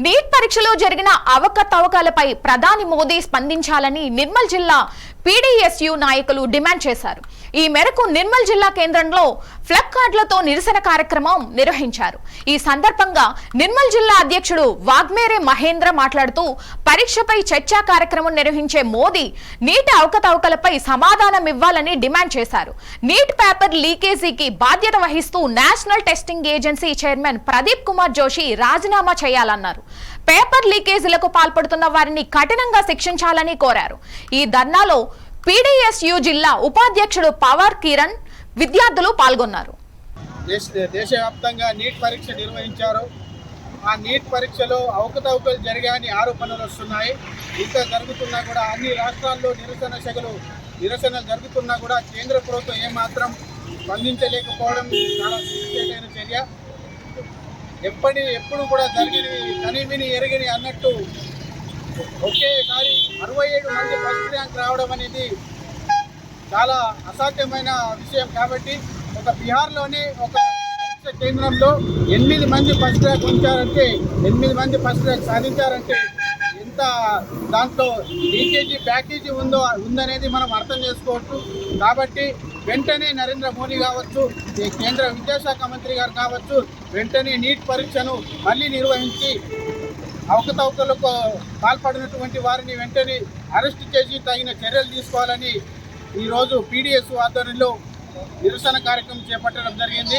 Neat పరీక్షలో జరిగిన అవకతవకలపై ప్రధాని మోదీ స్పందించాలని నిర్మల్ జిల్లా పీడీఎస్యూ నాయకులు డిమాండ్ చేశారు. ఈ మేరకు నిర్మల్ జిల్లా కేంద్రంలో ఫ్లెక్ కార్డులతో నిరసన కార్యక్రమం నిర్వహించారు. ఈ సందర్భంగా నిర్మల్ జిల్లా అధ్యక్షుడు వాగ్మేరే మహేంద్ర మాట్లాడుతూ పరీక్షపై చర్చా కార్యక్రమం నిర్వహించే మోదీ నీట్ అవకతవకలపై సమాధానం ఇవ్వాలని డిమాండ్ చేశారు. నీట్ పేపర్ లీకేజీకి బాధ్యత వహిస్తూ national testing agency chairman Pradeep Kumar Joshi రాజీనామా చేయాలన్నారు. పేపర్ లీకేజీలకు పాల్పడుతున్న వారిని కఠినంగా శిక్షించాలని కోరారు. ఈ ధర్నాలో పీడీఎస్యూ జిల్లా ఉపాధ్యక్షుడు పవర్ కిరణ్ విద్యార్థులు పాల్గొన్నారు. దేశవ్యాప్తంగా నీట్ పరీక్ష నిర్వహించారు. ఆ నీట్ పరీక్షలో అవకతవకలు జరిగాయని ఆరోపణలు వస్తున్నాయి. ఇంత జరుగుతున్నా కూడా అన్ని రాష్ట్రాల్లో నిరసనలు జరుగుతున్నా కూడా కేంద్ర ప్రభుత్వం ఏమాత్రం స్పందించలేకపోవడం చాలా సిగ్గుచేటైన చర్య. ఎప్పుడు కూడా జరిగినవి కనివిని ఎరగని అన్నట్టు ఒకేసారి 67 మంది ఫస్ట్ ర్యాంక్ రావడం అనేది చాలా అసాధ్యమైన విషయం. కాబట్టి ఒక బీహార్లోనే ఒక పరీక్ష కేంద్రంలో 8 మంది ఫస్ట్ ర్యాంక్ ఉంచారంటే 8 మంది ఫస్ట్ ర్యాంక్ సాధించారంటే ఎంత దాంట్లో లీకేజీ ప్యాకేజీ ఉందనేది మనం అర్థం చేసుకోవచ్చు. కాబట్టి వెంటనే నరేంద్ర మోదీ కావచ్చు, కేంద్ర విద్యాశాఖ మంత్రి గారు కావచ్చు, వెంటనే నీట్ పరీక్షను మళ్ళీ నిర్వహించి అవకతవకలకు పాల్పడినటువంటి వారిని వెంటనే అరెస్ట్ చేసి తగిన చర్యలు తీసుకోవాలని ఈరోజు పీడీఎస్ ఆధ్వర్యంలో నిరసన కార్యక్రమం చేపట్టడం జరిగింది.